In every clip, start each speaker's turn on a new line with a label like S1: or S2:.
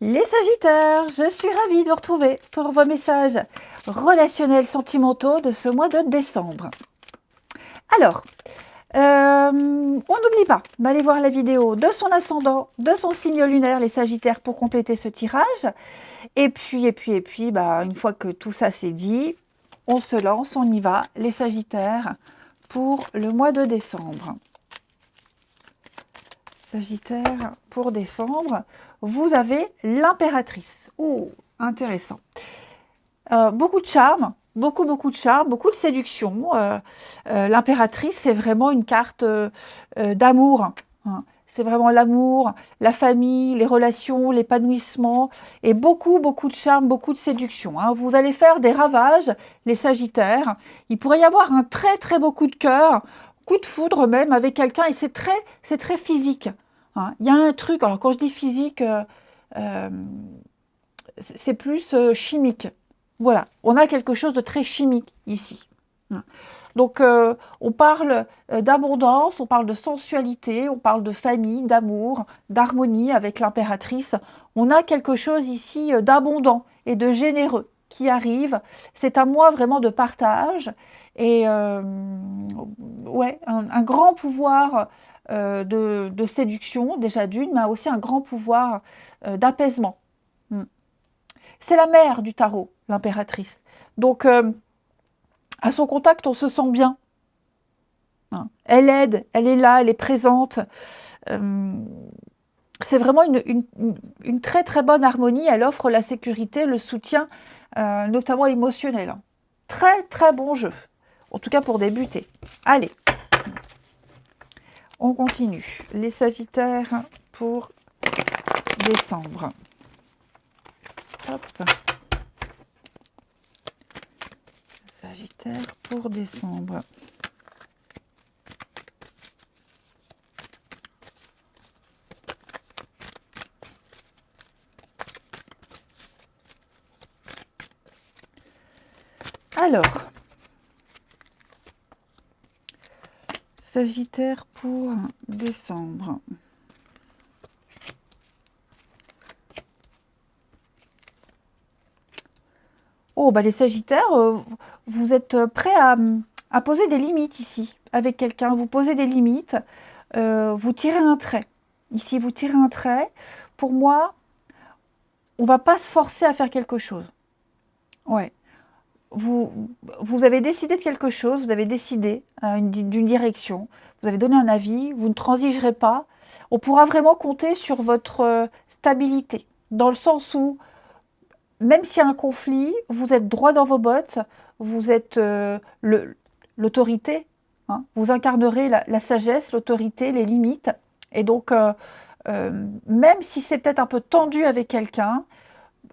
S1: Les Sagittaires, je suis ravie de vous retrouver pour vos messages relationnels sentimentaux de ce mois de décembre. Alors, on n'oublie pas d'aller voir la vidéo de son ascendant, de son signe lunaire, les Sagittaires, pour compléter ce tirage. Et puis, une fois que tout ça c'est dit, on se lance, on y va, les Sagittaires, pour le mois de décembre. Sagittaire, pour décembre, vous avez l'impératrice. Oh, intéressant. Beaucoup de charme, beaucoup de charme, beaucoup de séduction. L'impératrice, c'est vraiment une carte d'amour. Hein. C'est vraiment l'amour, la famille, les relations, l'épanouissement et beaucoup de charme, beaucoup de séduction. Hein. Vous allez faire des ravages, les Sagittaires. Il pourrait y avoir un très beau coup de cœur, coup de foudre même avec quelqu'un et c'est très physique. Hein. Il y a un truc, alors quand je dis physique, c'est plus chimique. Voilà, on a quelque chose de très chimique ici. Hein. Donc, on parle d'abondance, on parle de sensualité, on parle de famille, d'amour, d'harmonie avec l'impératrice. On a quelque chose ici d'abondant et de généreux qui arrive. C'est un mois vraiment de partage et ouais, un grand pouvoir de séduction, déjà d'une, mais aussi un grand pouvoir d'apaisement. C'est la mère du tarot, l'impératrice. Donc, à son contact, on se sent bien. Hein. Elle aide, elle est là, elle est présente. C'est vraiment une très bonne harmonie. Elle offre la sécurité, le soutien, notamment émotionnel. Hein. Très bon jeu. En tout cas pour débuter. Allez, on continue. Les Sagittaires pour décembre. Hop. Sagittaire pour décembre. Alors, Sagittaire pour décembre. Oh, bah les Sagittaires, vous êtes prêts à poser des limites ici, avec quelqu'un. Vous posez des limites, vous tirez un trait. Ici, vous tirez un trait. Pour moi, on ne va pas se forcer à faire quelque chose. Ouais. Vous avez décidé de quelque chose, vous avez décidé d'une direction, vous avez donné un avis, vous ne transigerez pas. On pourra vraiment compter sur votre stabilité, dans le sens où même s'il y a un conflit, vous êtes droit dans vos bottes, vous êtes l'autorité, hein, vous incarnerez la sagesse, l'autorité, les limites. Et donc, même si c'est peut-être un peu tendu avec quelqu'un,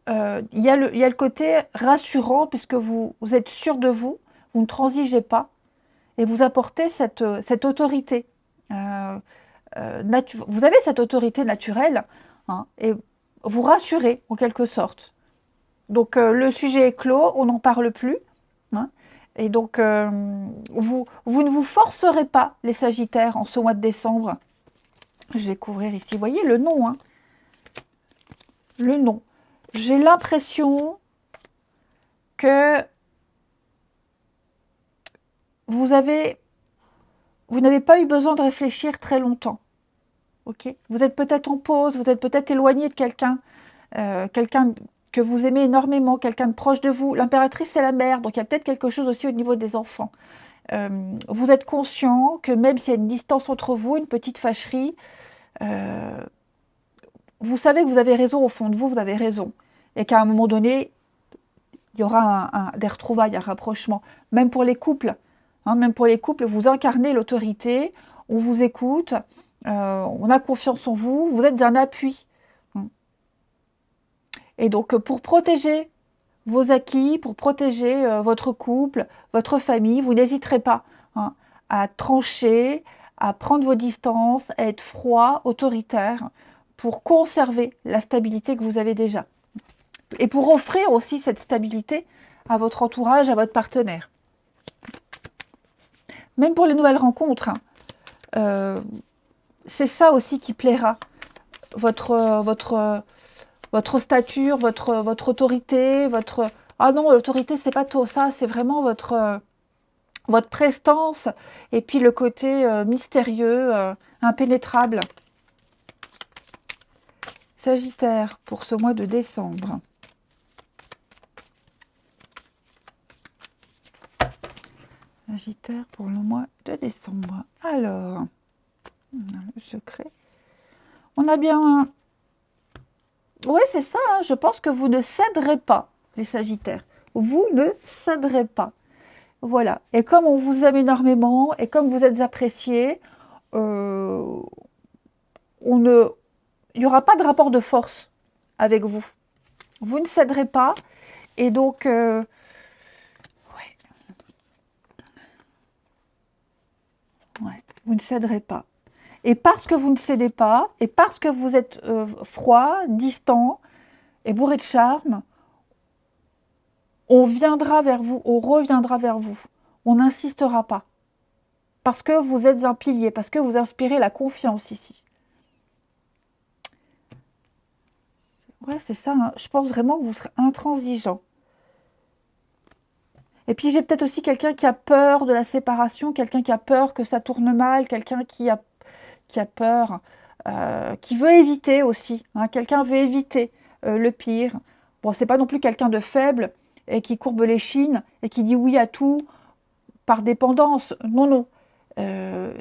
S1: il y a le côté rassurant puisque vous êtes sûr de vous, vous ne transigez pas et vous apportez cette autorité. Vous avez cette autorité naturelle, hein, et vous rassurez en quelque sorte. Donc le sujet est clos, on n'en parle plus. Hein, et donc vous ne vous forcerez pas, les Sagittaires, en ce mois de décembre. Je vais couvrir ici, vous voyez le nom. Hein, le nom. J'ai l'impression que vous n'avez pas eu besoin de réfléchir très longtemps. Okay, vous êtes peut-être en pause, vous êtes peut-être éloigné de quelqu'un, quelqu'un que vous aimez énormément, quelqu'un de proche de vous. L'impératrice, c'est la mère, donc il y a peut-être quelque chose aussi au niveau des enfants. Vous êtes conscient que même s'il y a une distance entre vous, une petite fâcherie, vous savez que vous avez raison au fond de vous, vous avez raison. Et qu'à un moment donné, il y aura des retrouvailles, un rapprochement. Même pour les couples, hein, vous incarnez l'autorité, on vous écoute, on a confiance en vous, vous êtes d'un appui. Et donc, pour protéger vos acquis, pour protéger votre couple, votre famille, vous n'hésiterez pas, hein, à trancher, à prendre vos distances, à être froid, autoritaire, pour conserver la stabilité que vous avez déjà. Et pour offrir aussi cette stabilité à votre entourage, à votre partenaire. Même pour les nouvelles rencontres, hein, c'est ça aussi qui plaira. Votre votre stature, votre autorité, votre... Ah non, l'autorité, c'est pas tout ça, c'est vraiment votre prestance et puis le côté mystérieux, impénétrable. Sagittaire, pour ce mois de décembre. Sagittaire pour le mois de décembre. Alors, on a le secret. On a bien... Oui, c'est ça, hein, je pense que vous ne céderez pas, les Sagittaires. Vous ne céderez pas. Voilà. Et comme on vous aime énormément, et comme vous êtes apprécié, il n'y aura pas de rapport de force avec vous. Vous ne céderez pas. Et donc, ouais. Vous ne céderez pas. Et parce que vous ne cédez pas, et parce que vous êtes froid, distant et bourré de charme, on viendra vers vous, on reviendra vers vous. On n'insistera pas. Parce que vous êtes un pilier, parce que vous inspirez la confiance ici. Ouais, c'est ça. Hein. Je pense vraiment que vous serez intransigeant. Et puis j'ai peut-être aussi quelqu'un qui a peur de la séparation, quelqu'un qui a peur que ça tourne mal, quelqu'un qui a peur, qui veut éviter aussi. Hein, quelqu'un veut éviter le pire. Bon, c'est pas non plus quelqu'un de faible et qui courbe les chines et qui dit oui à tout par dépendance. Non, non.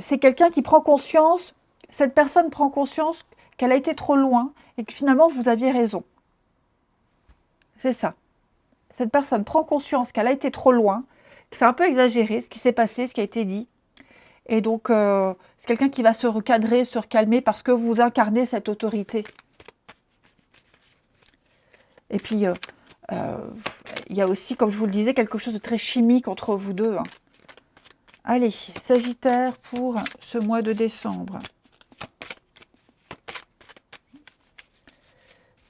S1: C'est quelqu'un qui prend conscience, cette personne prend conscience qu'elle a été trop loin et que finalement vous aviez raison. C'est ça. Cette personne prend conscience qu'elle a été trop loin, que c'est un peu exagéré ce qui s'est passé, ce qui a été dit. Et donc, c'est quelqu'un qui va se recadrer, se recalmer parce que vous incarnez cette autorité. Et puis, il y a aussi, comme je vous le disais, quelque chose de très chimique entre vous deux. Hein. Allez, Sagittaire pour ce mois de décembre.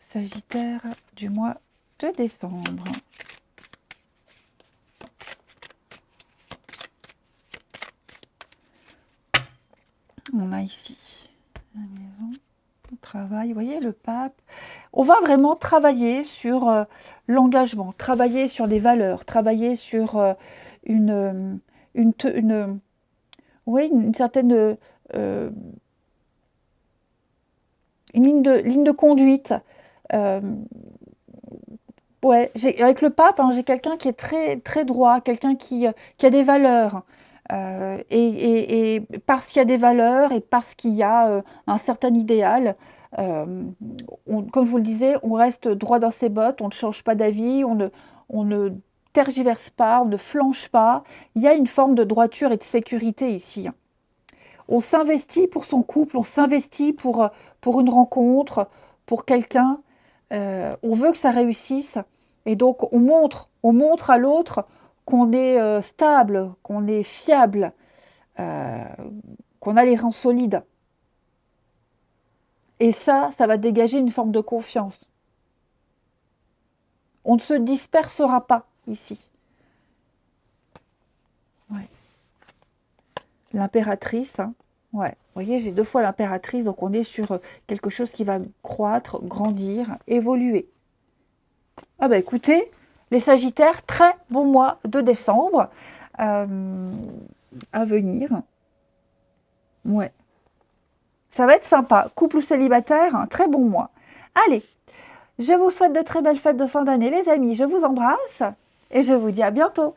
S1: Sagittaire du mois de décembre. On a ici la maison, le travail, vous voyez le pape. On va vraiment travailler sur l'engagement, travailler sur des valeurs, travailler sur une certaine une ligne de conduite. Ouais, avec le pape, hein, j'ai quelqu'un qui est très, très droit, quelqu'un qui a des valeurs. Et parce qu'il y a des valeurs et parce qu'il y a un certain idéal, comme je vous le disais, on reste droit dans ses bottes, on ne change pas d'avis, on ne tergiverse pas, on ne flanche pas. Il y a une forme de droiture et de sécurité ici. On s'investit pour son couple, on s'investit pour une rencontre, pour quelqu'un. On veut que ça réussisse. Et donc, on montre à l'autre qu'on est stable, qu'on est fiable, qu'on a les reins solides. Et ça va dégager une forme de confiance. On ne se dispersera pas ici. Ouais. L'impératrice, hein. Ouais. Vous voyez, j'ai 2 fois l'impératrice, donc on est sur quelque chose qui va croître, grandir, évoluer. Ah bah écoutez, les Sagittaires, très bon mois de décembre à venir. Ouais. Ça va être sympa. Couple ou célibataire, un très bon mois. Allez, je vous souhaite de très belles fêtes de fin d'année, les amis. Je vous embrasse et je vous dis à bientôt.